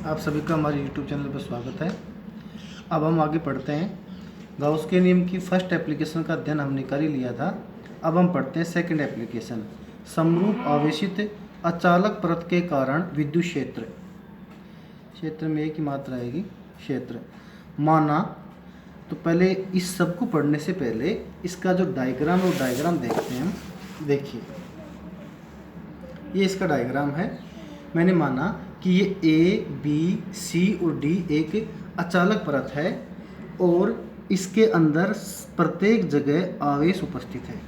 आप सभी का हमारे YouTube चैनल पर स्वागत है। अब हम आगे पढ़ते हैं। गाउस के नियम की फर्स्ट एप्लीकेशन का अध्ययन हमने कर ही लिया था। अब हम पढ़ते हैं सेकंड एप्लीकेशन, समरूप आवेशित अचालक परत के कारण विद्युत क्षेत्र। क्षेत्र में एक ही मात्रा आएगी, क्षेत्र। माना तो पहले इस सब को पढ़ने से पहले इसका जो डायग्राम है वो डायग्राम देखते हैं हम। देखिए, ये इसका डायग्राम है। मैंने माना कि ये ए, बी, सी और डी एक अचालक परत है और इसके अंदर प्रत्येक जगह आवेश उपस्थित है।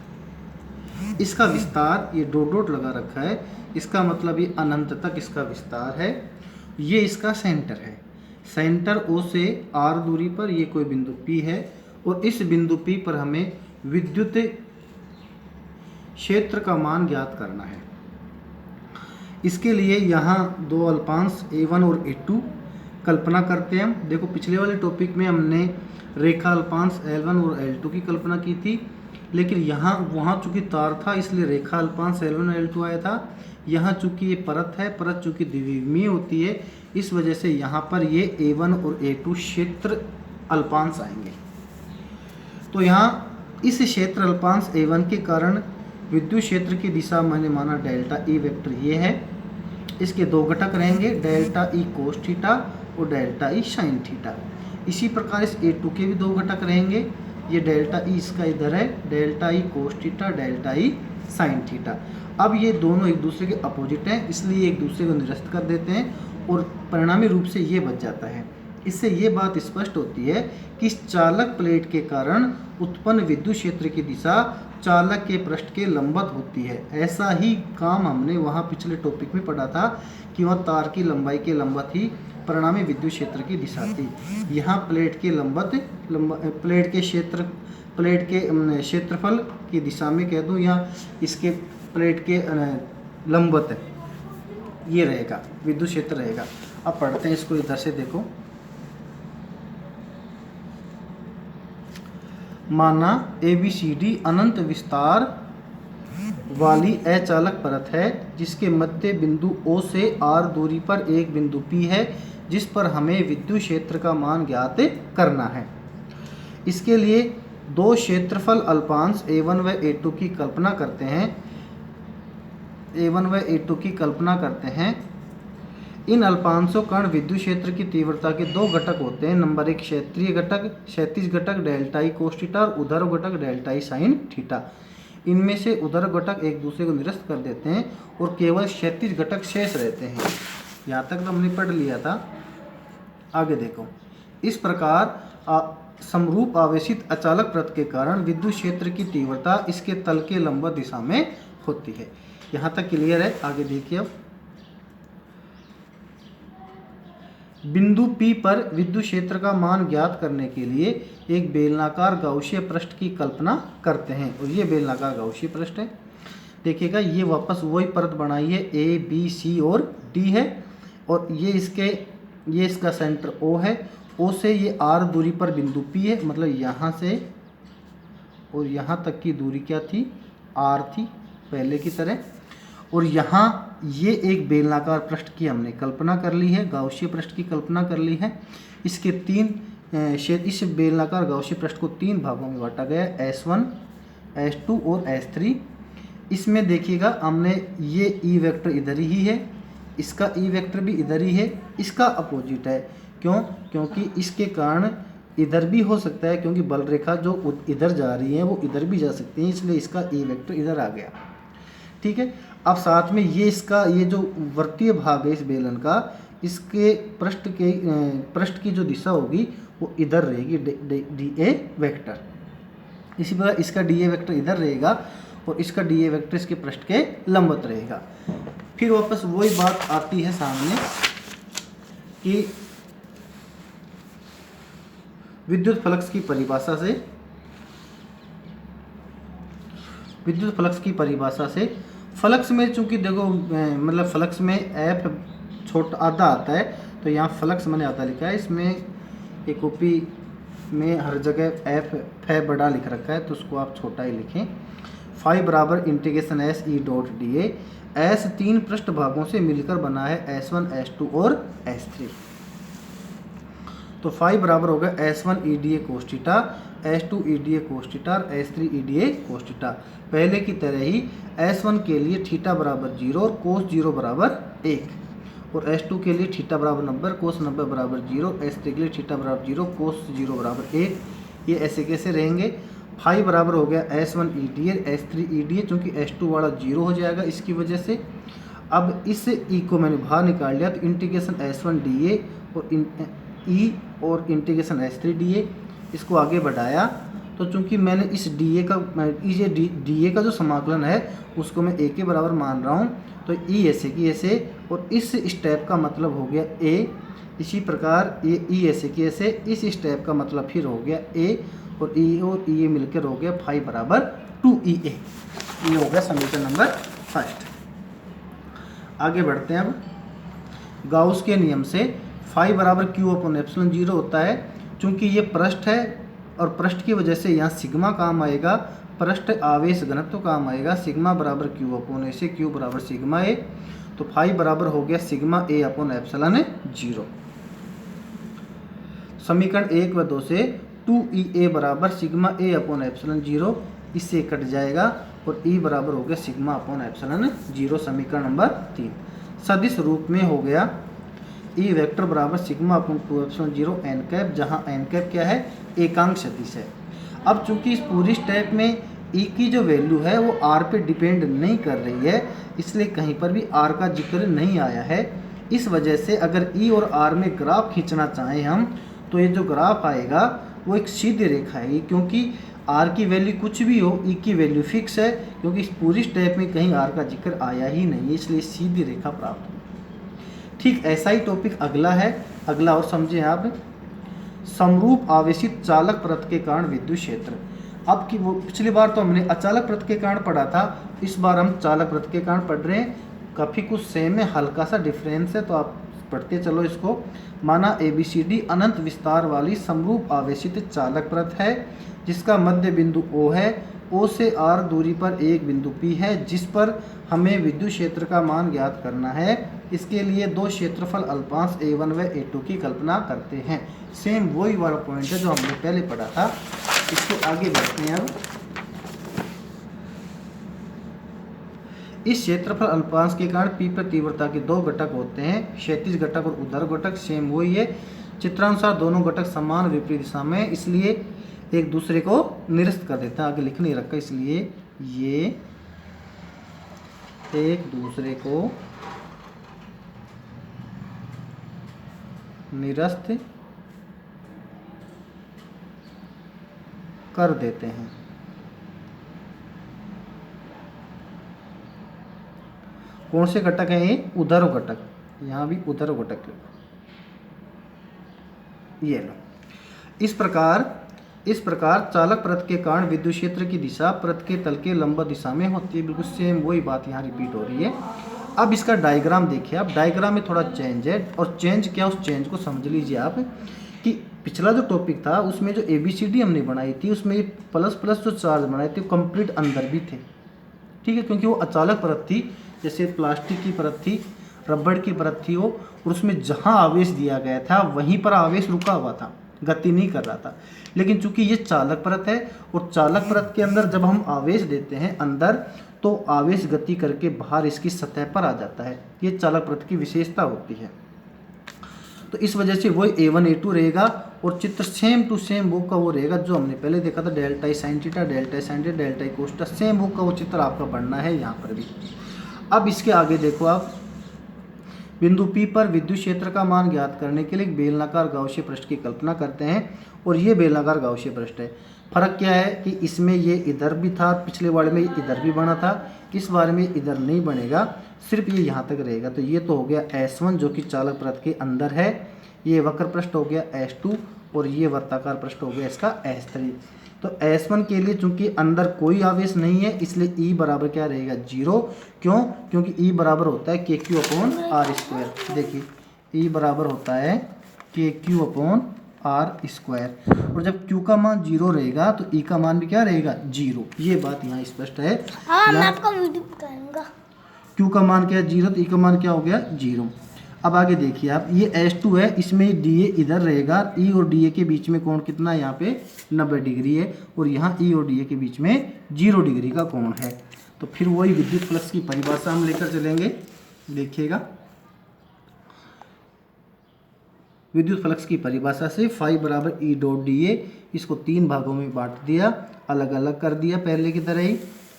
इसका विस्तार ये डॉट डॉट लगा रखा है, इसका मतलब ये अनंत तक इसका विस्तार है। ये इसका सेंटर है। सेंटर ओ से आर दूरी पर ये कोई बिंदु पी है और इस बिंदु पी पर हमें विद्युत क्षेत्र का मान ज्ञात करना है। इसके लिए यहाँ दो अल्पांश A1 और A2 कल्पना करते हैं हम। देखो, पिछले वाले टॉपिक में हमने रेखा अल्पांश L1 और L2 की कल्पना की थी, लेकिन यहाँ वहाँ चूंकि तार था इसलिए रेखा अल्पांश L1 और L2 आया था। यहाँ चूंकि ये परत है, परत चूंकि द्विविमीय होती है, इस वजह से यहाँ पर ये A1 और A2 क्षेत्र अल्पांश आएंगे। तो यहाँ इस क्षेत्र अल्पांश A1 के कारण विद्युत क्षेत्र की दिशा मैंने माना डेल्टा ई वेक्टर ये है। इसके दो घटक रहेंगे, डेल्टा ई कोस थीटा और डेल्टा ई साइन थीटा। इसी प्रकार इस A2 के भी दो घटक रहेंगे, ये डेल्टा ई इसका इधर है, delta E cos theta, delta E sine theta. अब ये दोनों एक दूसरे के अपोजिट हैं, इसलिए एक दूसरे को निरस्त कर देते हैं और परिणामी रूप से ये बच जाता है। इससे ये बात स्पष्ट होती है कि इस चालक प्लेट के कारण उत्पन्न विद्युत क्षेत्र की दिशा चालक के पृष्ठ के लंबवत होती है। ऐसा ही काम हमने वहाँ पिछले टॉपिक में पढ़ा था कि वह तार की लंबाई के लंबवत ही परिणामी विद्युत क्षेत्र की दिशा थी। यहाँ प्लेट के प्लेट के क्षेत्रफल की दिशा में कह दूँ, या इसके प्लेट के लंबवत ये रहेगा, विद्युत क्षेत्र रहेगा। अब पढ़ते हैं इसको इधर से। देखो, माना ABCD अनंत विस्तार वाली अचालक परत है जिसके मध्य बिंदु O से R दूरी पर एक बिंदु P है जिस पर हमें विद्युत क्षेत्र का मान ज्ञात करना है। इसके लिए दो क्षेत्रफल अल्पांश A1 व A2 की कल्पना करते हैं। A1 व A2 की कल्पना करते हैं। इन अल्पांशों कारण विद्युत क्षेत्र की तीव्रता के दो घटक होते हैं। नंबर एक, क्षेत्रीय घटक, क्षैतिज घटक डेल्टा ई कोस थीटा और ऊर्ध्व घटक डेल्टा ई साइन थीटा। इनमें से ऊर्ध्व घटक एक दूसरे को निरस्त कर देते हैं और केवल क्षैतिज घटक शेष रहते हैं। यहाँ तक तो हमने पढ़ लिया था। आगे देखो, इस प्रकार समरूप आवेशित अचालक परत के कारण विद्युत क्षेत्र की तीव्रता इसके तल के लंबवत दिशा में होती है। यहाँ तक क्लियर है। आगे देखिए, अब बिंदु P पर विद्युत क्षेत्र का मान ज्ञात करने के लिए एक बेलनाकार गाउसीय पृष्ठ की कल्पना करते हैं और ये बेलनाकार गाउसीय पृष्ठ है। देखिएगा, ये वापस वही परत बनाई है, A, B, C और D है और ये इसका सेंटर O है। O से ये R दूरी पर बिंदु P है, मतलब यहाँ से और यहाँ तक की दूरी क्या थी, R थी पहले की तरह। और यहाँ ये एक बेलनाकार पृष्ठ की हमने कल्पना कर ली है, गाउसीय पृष्ठ की कल्पना कर ली है। इसके इस बेलनाकार गाउसीय पृष्ठ को तीन भागों में बांटा गया है, S1, S2 और S3। इसमें देखिएगा, हमने ये E वेक्टर इधर ही है, इसका E वेक्टर भी इधर ही है, इसका अपोजिट है। क्यों? क्योंकि इसके कारण इधर भी हो सकता है, क्योंकि बल रेखा जो इधर जा रही है वो इधर भी जा सकती है, इसलिए इसका E वेक्टर इधर आ गया। ठीक है। अब साथ में ये जो वृत्तीय भाग है इस बेलन का, इसके पृष्ठ की जो दिशा होगी वो इधर रहेगी, DA वेक्टर। इसी प्रकार इसका DA वेक्टर इधर रहेगा और इसका DA वेक्टर इसके पृष्ठ के लंबवत रहेगा। फिर वापस वही बात आती है सामने कि विद्युत फ्लक्स की परिभाषा से फ्लक्स में चूंकि देखो, मतलब फ्लक्स में F छोटा आधा आता है, तो यहाँ फ्लक्स मैंने आधा लिखा है। इसमें एक कॉपी में हर जगह F बड़ा लिख रखा है, तो उसको आप छोटा ही लिखें। फाई बराबर integration S E dot D A. S 3 पृष्ठ भागों से मिलकर बना है S1 S2 और S3। तो फाई बराबर होगा S1 E D A cos theta, S2 E D A cos theta और S3 E D A cos theta. पहले की तरह ही S1 के लिए थीटा बराबर 0 और कोस 0 बराबर 1 और S2 के लिए थीटा बराबर 90 कोस 90 बराबर 0, S3 के लिए थीटा बराबर 0 कोस 0 बराबर 1। ये ऐसे कैसे रहेंगे। फाई बराबर हो गया S1 E D A S3 E D A, चूँकि S2 वाला 0 हो जाएगा इसकी वजह से। अब इस ई को मैंने बाहर निकाल लिया तो इंटीग्रेशन S1 डी ए और ई और इंटीग्रेशन S3 डी ए, इसको आगे बढ़ाया तो चूंकि मैंने इस डी ए का ये डी ए का जो समाकलन है उसको मैं ए के बराबर मान रहा हूँ, तो ई ऐसे की ऐसे और इस स्टेप का मतलब हो गया ए। इसी प्रकार ये ई ऐसे की ऐसे, इस स्टेप का मतलब फिर हो गया ए और ई मिलकर हो गया फाई बराबर 2EA। ये हो गया समीकरण नंबर 1। आगे बढ़ते हैं। अब गाउस के नियम से फाई बराबर क्यू अपॉन एप्सिलॉन 0 होता है। चूंकि ये पृष्ठ है और पृष्ठ की वजह से यहाँ सिग्मा काम आएगा, पृष्ठ आवेश घनत्व काम आएगा। सिग्मा बराबर क्यू अपॉन ए से क्यू बराबर सिग्मा ए, तो फाई बराबर हो गया सिग्मा ए अपॉन एप्सिलॉन 0। समीकरण 1 व 2 से 2EA बराबर सिग्मा ए अपॉन एप्सिलॉन 0 इससे कट जाएगा और ई बराबर हो गया सिग्मा अपॉन एप्सिलॉन 0। समीकरण नंबर 3 सदिश रूप में हो गया ई वेक्टर बराबर sigma upon 2 epsilon 0 N cap, जहाँ एन कैप क्या है, एकांक सदिश है। अब चूंकि इस पूरी स्टेप में ई की जो वैल्यू है वो आर पे डिपेंड नहीं कर रही है, इसलिए कहीं पर भी आर का जिक्र नहीं आया है। इस वजह से अगर ई और आर में ग्राफ खींचना चाहें हम, तो ये जो ग्राफ आएगा वो एक सीधी रेखा है, क्योंकि आर की वैल्यू कुछ भी हो ई की वैल्यू फिक्स है, क्योंकि इस पूरी स्टेप में कहीं आर का जिक्र आया ही नहीं है, इसलिए सीधी रेखा प्राप्त होगी। ठीक ऐसा ही टॉपिक अगला है। अगला और समझें आप, समरूप आवेशित चालक परत के कारण विद्युत क्षेत्र। अब की वो पिछली बार तो हमने अचालक परत के कारण पढ़ा था, इस बार हम चालक परत के कारण पढ़ रहे हैं। काफ़ी कुछ सेम है, हल्का सा डिफरेंस है, तो आप पढ़ते चलो इसको। माना ABCD अनंत विस्तार वाली समरूप आवेशित चालक परत है, जिसका मध्य बिंदु O है। O से R दूरी पर एक बिंदु P है, जिस पर हमें विद्युत क्षेत्र का मान ज्ञात करना है। इसके लिए दो क्षेत्रफल अल्पांश A1 व A2 की कल्पना करते हैं। सेम वही वाला पॉइंट है जो हमने पहले पढ़ा था। इसको आगे बढ़ते हैं। अब इस क्षेत्रफल अल्पांश के कारण P पर तीव्रता के दो घटक होते हैं, क्षैतिज घटक और ऊर्ध्वाधर घटक। सेम वही है। चित्रानुसार दोनों घटक समान विपरीत दिशा में, इसलिए एक दूसरे को निरस्त कर देते हैं। आगे लिख नहीं रखा, इसलिए ये एक दूसरे को निरस्त कर देते हैं। कौन से घटक हैं ये? ऊर्ध्वाधर घटक। यहाँ भी ऊर्ध्वाधर घटक ये लो। इस प्रकार चालक परत के कारण विद्युत क्षेत्र की दिशा परत के तल के लंबवत दिशा में होती है। बिल्कुल सेम वही बात यहाँ रिपीट हो रही है। अब इसका डायग्राम देखिए आप। डायग्राम में थोड़ा चेंज है, और चेंज क्या, उस चेंज को समझ लीजिए आप। कि पिछला जो टॉपिक था उसमें जो ABCD हमने बनाई थी, उसमें ये प्लस प्लस जो चार्ज बनाए थे कंप्लीट अंदर भी थे, ठीक है, क्योंकि वो अचालक परत थी। जैसे प्लास्टिक की परत थी, रबड़ की परत थी वो, और उसमें जहाँ आवेश दिया गया था वहीं पर आवेश रुका हुआ था, गति नहीं कर रहा था। लेकिन चूंकि ये चालक परत है, और चालक परत के अंदर जब हम आवेश देते हैं अंदर, तो आवेश गति करके बाहर इसकी सतह पर आ जाता है। ये चालक परत की विशेषता होती है। तो इस वजह से वही A1 A2 रहेगा, और चित्र सेम टू सेम वो का वो रहेगा जो हमने पहले देखा था। Delta sine theta, delta sine theta, delta Costa, same वो का वो चित्र आपका बनना है यहाँ पर भी। अब इसके आगे देखो आप, बिंदु P पर विद्युत क्षेत्र का मान ज्ञात करने के लिए एक बेलनाकार गाउसीय पृष्ठ की कल्पना करते हैं, और ये बेलनाकार गाउसीय पृष्ठ है। फर्क क्या है कि इसमें ये इधर भी था, पिछले बार में इधर भी बना था, इस बार में इधर नहीं बनेगा, सिर्फ ये यहाँ तक रहेगा। तो ये तो हो गया S1 जो कि चालक परत के अंदर है, ये वक्र पृष्ठ हो गया S2, और ये वर्ताकार पृष्ठ हो गया इसका S3। तो S1 के लिए चूंकि अंदर कोई आवेश नहीं है, इसलिए E बराबर क्या रहेगा? 0। क्यों? क्योंकि E बराबर होता है KQ अपॉन R स्क्वायर। देखिए E बराबर होता है KQ अपॉन आर स्क्वायर। और जब क्यू का मान 0 रहेगा तो ई का मान भी क्या रहेगा 0। ये बात यहाँ स्पष्ट है। मैं आपको वीडियो बताऊंगा। क्यू का मान क्या है 0 तो ई का मान क्या हो गया 0। अब आगे देखिए आप, ये S2 है, इसमें डी ए इधर रहेगा, ई और डी ए के बीच में कोण कितना है यहाँ पे 90 डिग्री है, और यहाँ ई और डी ए के बीच में 0 डिग्री का कोण है। तो फिर वही विद्युत फ्लक्स की परिभाषा हम लेकर चलेंगे। देखिएगा, विद्युत फ्लक्स की परिभाषा से फाई बराबर ई डॉट डी ए, इसको 3 भागों में बांट दिया, अलग अलग कर दिया पहले की तरह ही।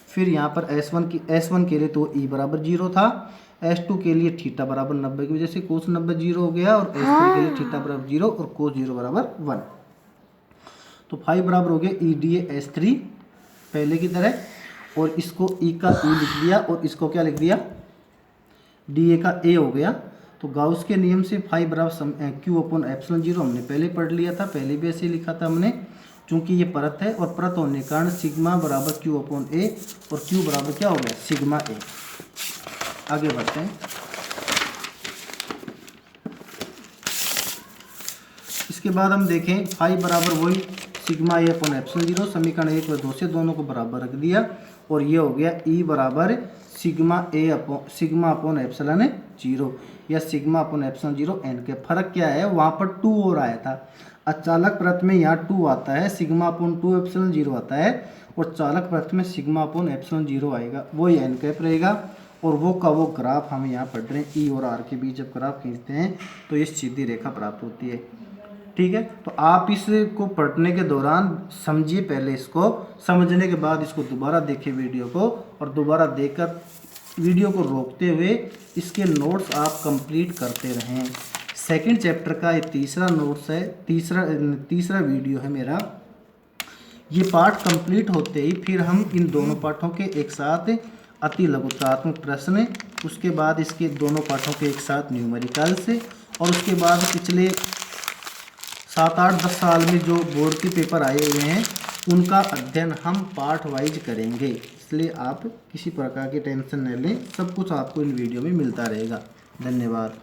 फिर यहाँ पर S1 के लिए तो ई बराबर 0 था, S2 के लिए थीटा बराबर 90 की वजह से कोस 90 0 हो गया, और S3 के लिए थीटा बराबर 0 और कोस 0 बराबर 1। तो फाई बराबर हो गया ई डी ए S3 पहले की तरह, और इसको ई का ई लिख दिया और इसको क्या लिख दिया डी ए का ए हो गया। तो गाउस के नियम से फाई बराबर क्यू अपॉन एप्सिलॉन 0 हमने पहले पढ़ लिया था, पहले भी ऐसे लिखा था हमने। चूंकि ये परत है और परत होने के कारण सिग्मा बराबर क्यू अपॉन ए, और क्यू बराबर क्या हो गया सिग्मा ए। आगे बढ़ते हैं। इसके बाद हम देखें फाई बराबर वही सिग्मा ए अपॉन एप्सिलॉन 0, समीकरण 1 व 2 से दोनों को बराबर रख दिया, और ये हो गया ई बराबर सिग्मा अपॉन एप्सिलॉन 0 या सिग्मा अपॉन एप्सिलॉन 0 एन के। फर्क क्या है, वहाँ पर 2 और आया था, अचालक परत में यहाँ 2 आता है, सिग्मा अपॉन 2 एप्सिलॉन 0 आता है, और चालक परत में सिग्मा अपॉन एप्सिलॉन 0 आएगा, वो एन कैप रहेगा। और वो का वो ग्राफ हम यहाँ पढ़ रहे हैं, ई और आर के बीच जब ग्राफ खींचते हैं तो ये सीधी रेखा प्राप्त होती है। ठीक है, तो आप इसको पढ़ने के दौरान समझिए, पहले इसको समझने के बाद इसको दोबारा देखिए वीडियो को, और दोबारा देखकर वीडियो को रोकते हुए इसके नोट्स आप कंप्लीट करते रहें। सेकंड चैप्टर का ये तीसरा नोट्स है, तीसरा वीडियो है मेरा। ये पाठ कंप्लीट होते ही फिर हम इन दोनों पाठों के एक साथ अति लघुतात्मक प्रश्न, उसके बाद इसके दोनों पाठों के एक साथ न्यूमेरिकल से, और उसके बाद पिछले 7, 8, 10 साल में जो बोर्ड के पेपर आए हुए हैं उनका अध्ययन हम पार्ट वाइज करेंगे। इसलिए आप किसी प्रकार की टेंशन न लें, सब कुछ आपको इन वीडियो में मिलता रहेगा। धन्यवाद।